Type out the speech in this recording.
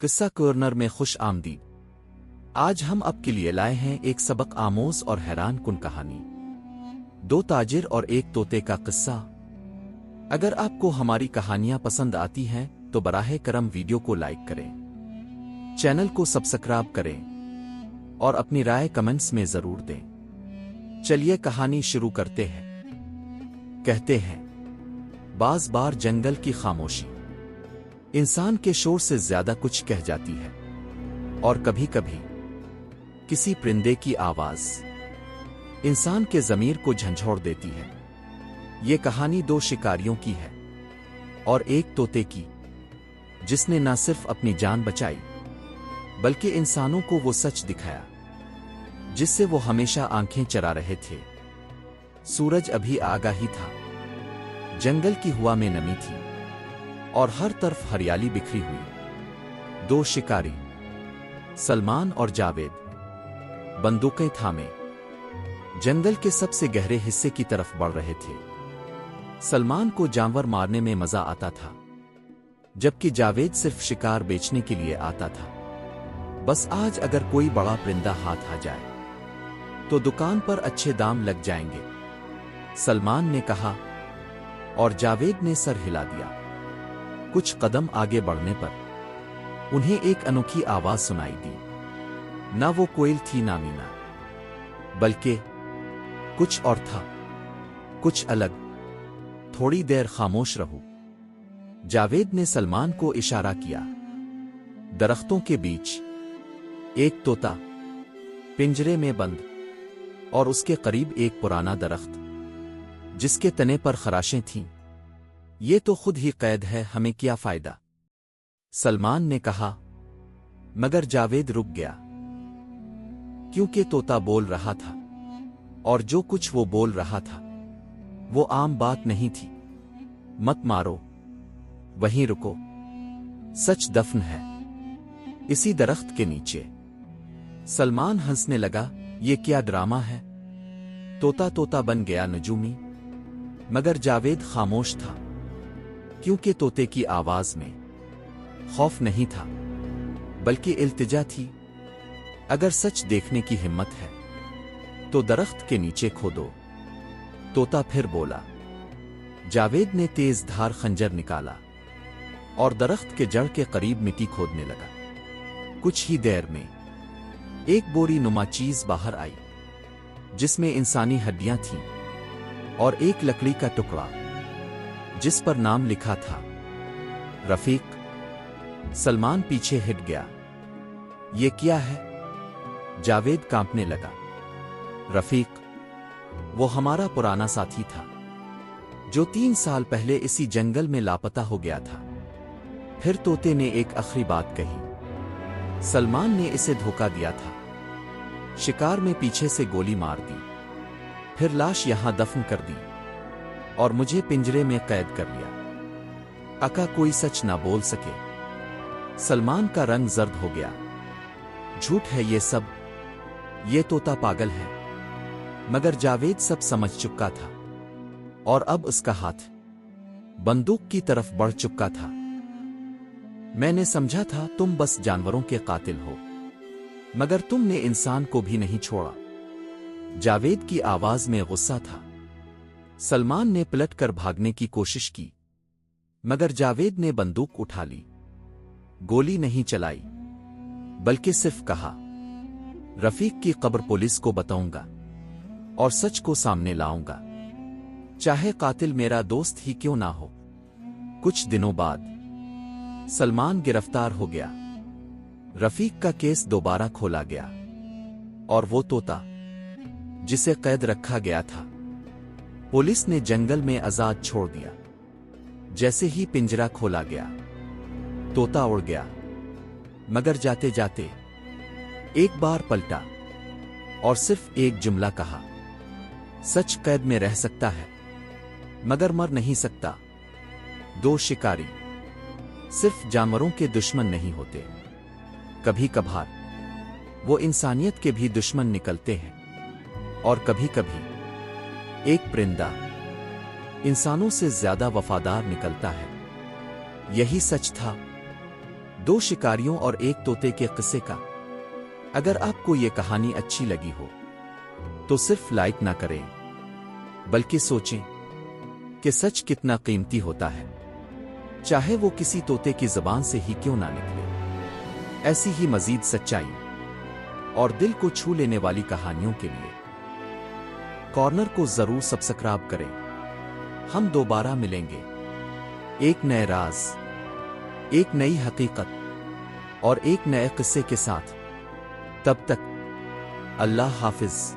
قصہ کورنر میں خوش آمدید۔ آج ہم آپ کے لیے لائے ہیں ایک سبق آموز اور حیران کن کہانی، دو تاجر اور ایک طوطے کا قصہ۔ اگر آپ کو ہماری کہانیاں پسند آتی ہیں تو براہ کرم ویڈیو کو لائک کریں، چینل کو سبسکرائب کریں اور اپنی رائے کمنٹس میں ضرور دیں۔ چلیے کہانی شروع کرتے ہیں۔ کہتے ہیں بعض بار جنگل کی خاموشی انسان کے شور سے زیادہ کچھ کہہ جاتی ہے، اور کبھی کبھی کسی پرندے کی آواز انسان کے ضمیر کو جھنجھوڑ دیتی ہے۔ یہ کہانی دو شکاریوں کی ہے اور ایک طوطے کی، جس نے نہ صرف اپنی جان بچائی بلکہ انسانوں کو وہ سچ دکھایا جس سے وہ ہمیشہ آنکھیں چرا رہے تھے۔ سورج ابھی آگا ہی تھا، جنگل کی ہوا میں نمی تھی اور ہر طرف ہریالی بکھری ہوئی۔ دو شکاری سلمان اور جاوید بندوقیں تھامے جنگل کے سب سے گہرے حصے کی طرف بڑھ رہے تھے۔ سلمان کو جانور مارنے میں مزہ آتا تھا، جبکہ جاوید صرف شکار بیچنے کے لیے آتا تھا۔ بس آج اگر کوئی بڑا پرندہ ہاتھ آ جائے تو دکان پر اچھے دام لگ جائیں گے، سلمان نے کہا، اور جاوید نے سر ہلا دیا۔ کچھ قدم آگے بڑھنے پر انہیں ایک انوکھی آواز سنائی دی۔ نہ وہ کوئل تھی نہ مینا، بلکہ کچھ اور تھا، کچھ الگ۔ تھوڑی دیر خاموش رہو، جاوید نے سلمان کو اشارہ کیا۔ درختوں کے بیچ ایک طوطا پنجرے میں بند، اور اس کے قریب ایک پرانا درخت جس کے تنے پر خراشیں تھیں۔ یہ تو خود ہی قید ہے، ہمیں کیا فائدہ، سلمان نے کہا، مگر جاوید رک گیا، کیونکہ طوطا بول رہا تھا، اور جو کچھ وہ بول رہا تھا وہ عام بات نہیں تھی۔ مت مارو، وہیں رکو، سچ دفن ہے اسی درخت کے نیچے۔ سلمان ہنسنے لگا، یہ کیا ڈرامہ ہے؟ طوطا بن گیا نجومی؟ مگر جاوید خاموش تھا، کیونکہ طوطے کی آواز میں خوف نہیں تھا بلکہ التجا تھی۔ اگر سچ دیکھنے کی ہمت ہے تو درخت کے نیچے کھودو، طوطا پھر بولا۔ جاوید نے تیز دھار خنجر نکالا اور درخت کے جڑ کے قریب مٹی کھودنے لگا۔ کچھ ہی دیر میں ایک بوری نما چیز باہر آئی جس میں انسانی ہڈیاں تھیں اور ایک لکڑی کا ٹکڑا جس پر نام لکھا تھا، رفیق۔ سلمان پیچھے ہٹ گیا۔ یہ کیا ہے؟ جاوید کانپنے لگا۔ رفیق، وہ ہمارا پرانا ساتھی تھا جو 3 سال پہلے اسی جنگل میں لاپتہ ہو گیا تھا۔ پھر طوطے نے ایک آخری بات کہی، سلمان نے اسے دھوکہ دیا تھا، شکار میں پیچھے سے گولی مار دی، پھر لاش یہاں دفن کر دی اور مجھے پنجرے میں قید کر لیا۔ اکا کوئی سچ نہ بول سکے۔ سلمان کا رنگ زرد ہو گیا۔ جھوٹ ہے یہ سب، یہ طوطا پاگل ہے۔ مگر جاوید سب سمجھ چکا تھا، اور اب اس کا ہاتھ بندوق کی طرف بڑھ چکا تھا۔ میں نے سمجھا تھا تم بس جانوروں کے قاتل ہو، مگر تم نے انسان کو بھی نہیں چھوڑا۔ جاوید کی آواز میں غصہ تھا۔ سلمان نے پلٹ کر بھاگنے کی کوشش کی، مگر جاوید نے بندوق اٹھا لی۔ گولی نہیں چلائی، بلکہ صرف کہا، رفیق کی قبر پولیس کو بتاؤں گا اور سچ کو سامنے لاؤں گا، چاہے قاتل میرا دوست ہی کیوں نہ ہو۔ کچھ دنوں بعد سلمان گرفتار ہو گیا۔ رفیق کا کیس دوبارہ کھولا گیا، اور وہ طوطا جسے قید رکھا گیا تھا پولیس نے جنگل میں آزاد چھوڑ دیا۔ جیسے ہی پنجرا کھولا گیا، طوطا اڑ گیا، مگر جاتے جاتے ایک بار پلٹا اور صرف ایک جملہ کہا، سچ قید میں رہ سکتا ہے مگر مر نہیں سکتا۔ دو شکاری صرف جانوروں کے دشمن نہیں ہوتے، کبھی کبھار وہ انسانیت کے بھی دشمن نکلتے ہیں، اور کبھی کبھی ایک پرندہ انسانوں سے زیادہ وفادار نکلتا ہے۔ یہی سچ تھا۔ دو شکاریوں اور ایک طوطے کے قصے کا۔ اگر آپ کو یہ کہانی اچھی لگی ہو تو صرف لائک نہ کریں بلکہ سوچیں کہ سچ کتنا قیمتی ہوتا ہے، چاہے وہ کسی طوطے کی زبان سے ہی کیوں نہ نکلے۔ ایسی ہی مزید سچائی اور دل کو چھو لینے والی کہانیوں کے لیے کارنر کو ضرور سبسکرائب کریں۔ ہم دوبارہ ملیں گے ایک نئے راز، ایک نئی حقیقت اور ایک نئے قصے کے ساتھ۔ تب تک اللہ حافظ۔